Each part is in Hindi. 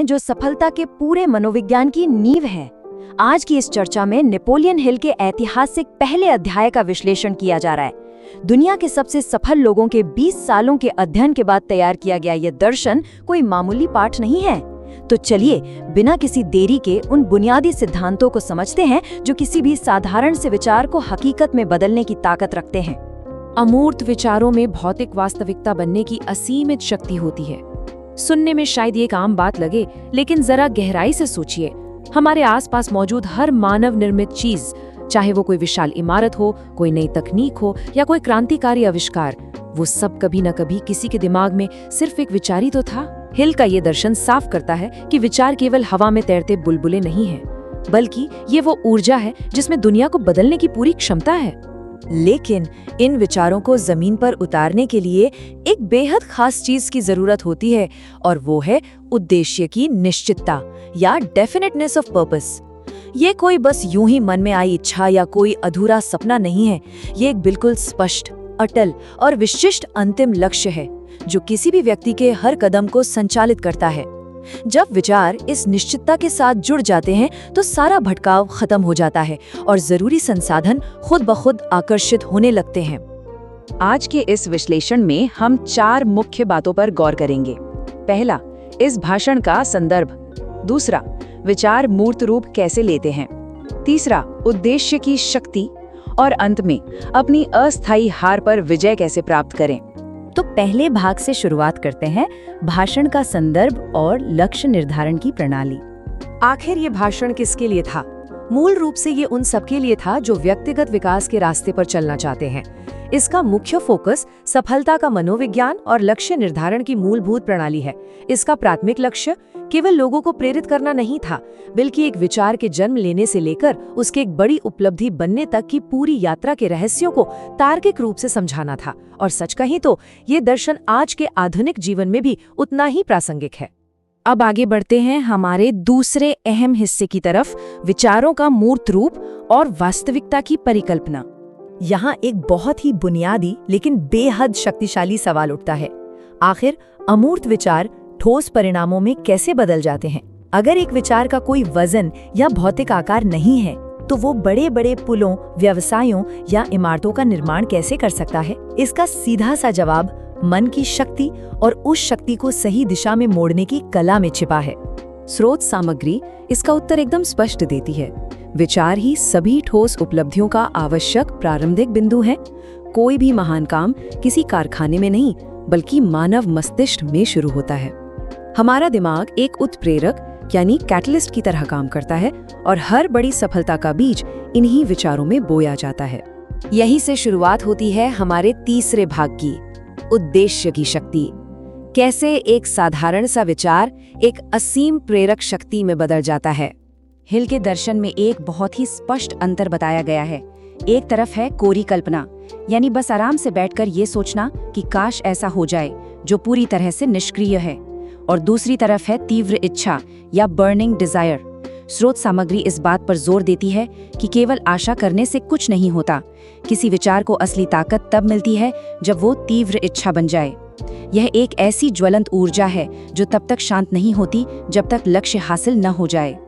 जो सफलता के पूरे मनोविज्ञान की नींव है। आज की इस चर्चा में नेपोलियन हिल के ऐतिहासिक पहले अध्याय का विश्लेषण किया जा रहा है। दुनिया के सबसे सफल लोगों के 20 सालों के अध्ययन के बाद तैयार किया गया यह दर्शन कोई मामूली पाठ नहीं है। तो चलिए बिना किसी देरी के उन बुनियादी सिद्धांतों को समझते हैं जो किसी भी साधारण से विचार को हकीकत में बदलने की ताकत रखते हैं। अमूर्त विचारों में भौतिक वास्तविकता बनने की असीमित शक्ति होती है। सुनने में शायद ये एक आम बात लगे, लेकिन जरा गहराई से सोचिए। हमारे आसपास मौजूद हर मानव निर्मित चीज, चाहे वो कोई विशाल इमारत हो, कोई नई तकनीक हो या कोई क्रांतिकारी आविष्कार, वो सब कभी न कभी किसी के दिमाग में सिर्फ एक विचार ही तो था। हिल का ये दर्शन साफ करता है कि विचार केवल हवा में तैरते बुलबुले नहीं हैं, बल्कि ये वो ऊर्जा है जिसमें दुनिया को बदलने की पूरी क्षमता है। लेकिन इन विचारों को जमीन पर उतारने के लिए एक बेहद खास चीज की जरूरत होती है, और वो है उद्देश्य की निश्चितता या डेफिनेटनेस ऑफ पर्पस। ये कोई बस यूं ही मन में आई इच्छा या कोई अधूरा सपना नहीं है। ये एक बिल्कुल स्पष्ट, अटल और विशिष्ट अंतिम लक्ष्य है जो किसी भी व्यक्ति के हर कदम को संचालित करता है। जब विचार इस निश्चितता के साथ जुड़ जाते हैं तो सारा भटकाव खत्म हो जाता है और जरूरी संसाधन खुद ब खुद आकर्षित होने लगते हैं। आज के इस विश्लेषण में हम 4 मुख्य बातों पर गौर करेंगे। पहला, इस भाषण का संदर्भ। दूसरा, विचार मूर्त रूप कैसे लेते हैं। तीसरा, उद्देश्य की शक्ति। और अंत में, अपनी अस्थायी हार पर विजय कैसे प्राप्त करें। तो पहले भाग से शुरुआत करते हैं, भाषण का संदर्भ और लक्ष्य निर्धारण की प्रणाली। आखिर ये भाषण किसके लिए था? मूल रूप से ये उन सबके लिए था जो व्यक्तिगत विकास के रास्ते पर चलना चाहते हैं। इसका मुख्य फोकस सफलता का मनोविज्ञान और लक्ष्य निर्धारण की मूलभूत प्रणाली है। इसका प्राथमिक लक्ष्य केवल लोगों को प्रेरित करना नहीं था, बल्कि एक विचार के जन्म लेने से लेकर उसके एक बड़ी उपलब्धि बनने तक की पूरी यात्रा के रहस्यों को तार्किक रूप से समझाना था। और सच कहीं तो ये दर्शन आज के आधुनिक जीवन में भी उतना ही प्रासंगिक है। अब आगे बढ़ते हैं हमारे दूसरे अहम हिस्से की तरफ, विचारों का मूर्त रूप और वास्तविकता की परिकल्पना। यहाँ एक बहुत ही बुनियादी लेकिन बेहद शक्तिशाली सवाल उठता है, आखिर अमूर्त विचार ठोस परिणामों में कैसे बदल जाते हैं? अगर एक विचार का कोई वजन या भौतिक आकार नहीं है तो वो बड़े बड़े पुलों, व्यवसायों या इमारतों का निर्माण कैसे कर सकता है? इसका सीधा सा जवाब मन की शक्ति और उस शक्ति को सही दिशा में मोड़ने की कला में छिपा है। स्रोत सामग्री इसका उत्तर एकदम स्पष्ट देती है। विचार ही सभी ठोस उपलब्धियों का आवश्यक प्रारंभिक बिंदु है। कोई भी महान काम किसी कारखाने में नहीं, बल्कि मानव मस्तिष्क में शुरू होता है। हमारा दिमाग एक उत्प्रेरक यानी कैटलिस्ट की तरह काम करता है, और हर बड़ी सफलता का बीज इन्हीं विचारों में बोया जाता है। यहीं से शुरुआत होती है हमारे तीसरे भाग की, उद्देश्य की शक्ति। कैसे एक साधारण सा विचार एक असीम प्रेरक शक्ति में बदल जाता है। हिल के दर्शन में एक बहुत ही स्पष्ट अंतर बताया गया है। एक तरफ है कोरी कल्पना, यानी बस आराम से बैठकर ये सोचना कि काश ऐसा हो जाए, जो पूरी तरह से निष्क्रिय है। और दूसरी तरफ है तीव्र इच्छा या बर्निंग डिजायर। स्रोत सामग्री इस बात पर जोर देती है कि केवल आशा करने से कुछ नहीं होता। किसी विचार को असली ताकत तब मिलती है जब वो तीव्र इच्छा बन जाए। यह एक ऐसी ज्वलंत ऊर्जा है जो तब तक शांत नहीं होती जब तक लक्ष्य हासिल न हो जाए।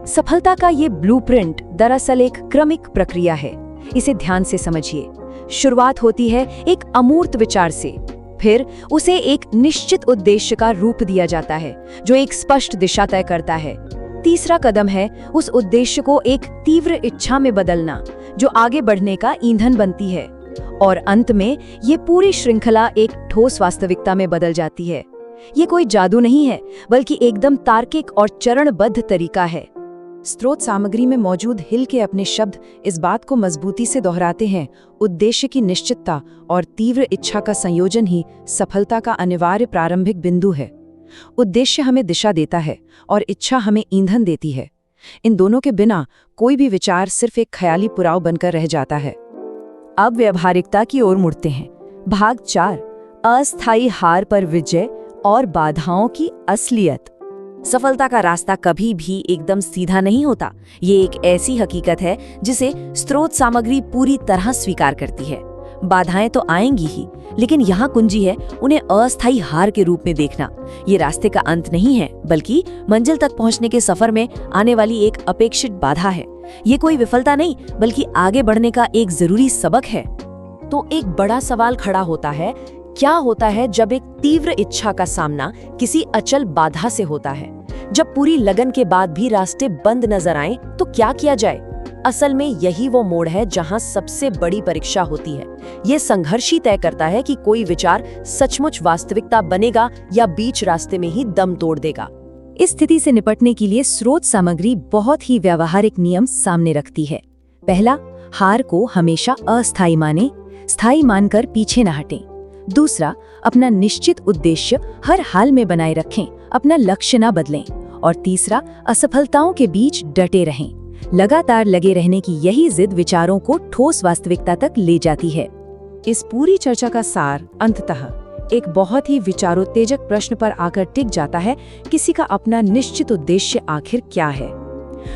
सफलता का ये ब्लूप्रिंट दरअसल एक क्रमिक प्रक्रिया है। इसे ध्यान से समझिए। शुरुआत होती है एक अमूर्त विचार से, फिर उसे एक निश्चित उद्देश्य का रूप दिया जाता है जो एक स्पष्ट दिशा तय करता है। तीसरा कदम है उस उद्देश्य को एक तीव्र इच्छा में बदलना, जो आगे बढ़ने का ईंधन बनती है। और अंत में ये पूरी श्रृंखला एक ठोस वास्तविकता में बदल जाती है। ये कोई जादू नहीं है, बल्कि एकदम तार्किक और चरणबद्ध तरीका है। स्रोत सामग्री में मौजूद हिल के अपने शब्द इस बात को मजबूती से दोहराते हैं। उद्देश्य की निश्चितता और तीव्र इच्छा का संयोजन ही सफलता का अनिवार्य प्रारंभिक बिंदु है। उद्देश्य हमें दिशा देता है और इच्छा हमें ईंधन देती है। इन दोनों के बिना कोई भी विचार सिर्फ एक ख्याली पुराव बनकर रह जाता है। अब व्यवहारिकता की ओर मुड़ते हैं। भाग 4, अस्थायी हार पर विजय और बाधाओं की असलियत। सफलता का रास्ता कभी भी एकदम सीधा नहीं होता। ये एक ऐसी हकीकत है जिसे स्रोत सामग्री पूरी तरह स्वीकार करती है। बाधाएं तो आएंगी ही, लेकिन यहाँ कुंजी है उन्हें अस्थायी हार के रूप में देखना। ये रास्ते का अंत नहीं है, बल्कि मंजिल तक पहुँचने के सफर में आने वाली एक अपेक्षित बाधा है। ये कोई विफलता नहीं, बल्कि आगे बढ़ने का एक जरूरी सबक है। तो एक बड़ा सवाल खड़ा होता है, क्या होता है जब एक तीव्र इच्छा का सामना किसी अचल बाधा से होता है? जब पूरी लगन के बाद भी रास्ते बंद नजर आएं, तो क्या किया जाए? असल में यही वो मोड़ है जहां सबसे बड़ी परीक्षा होती है। ये संघर्ष ही तय करता है कि कोई विचार सचमुच वास्तविकता बनेगा या बीच रास्ते में ही दम तोड़ देगा। इस स्थिति से निपटने के लिए स्रोत सामग्री बहुत ही व्यावहारिक नियम सामने रखती है। पहला, हार को हमेशा अस्थायी माने, स्थायी मानकर पीछे न हटें। दूसरा, अपना निश्चित उद्देश्य हर हाल में बनाए रखें, अपना लक्ष्य न बदलें। और तीसरा, असफलताओं के बीच डटे रहें। लगातार लगे रहने की यही जिद विचारों को ठोस वास्तविकता तक ले जाती है। इस पूरी चर्चा का सार अंततः एक बहुत ही विचारोत्तेजक प्रश्न पर आकर टिक जाता है, किसी का अपना निश्चित उद्देश्य आखिर क्या है?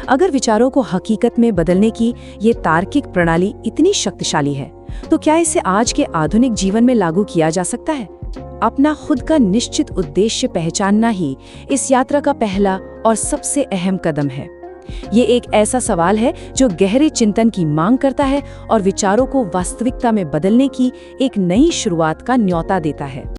अगर विचारों को हकीकत में बदलने की ये तार्किक प्रणाली इतनी शक्तिशाली है, तो क्या इसे आज के आधुनिक जीवन में लागू किया जा सकता है? अपना खुद का निश्चित उद्देश्य पहचानना ही इस यात्रा का पहला और सबसे अहम कदम है। ये एक ऐसा सवाल है जो गहरे चिंतन की मांग करता है और विचारों को वास्तविकता में बदलने की एक नई शुरुआत का न्योता देता है।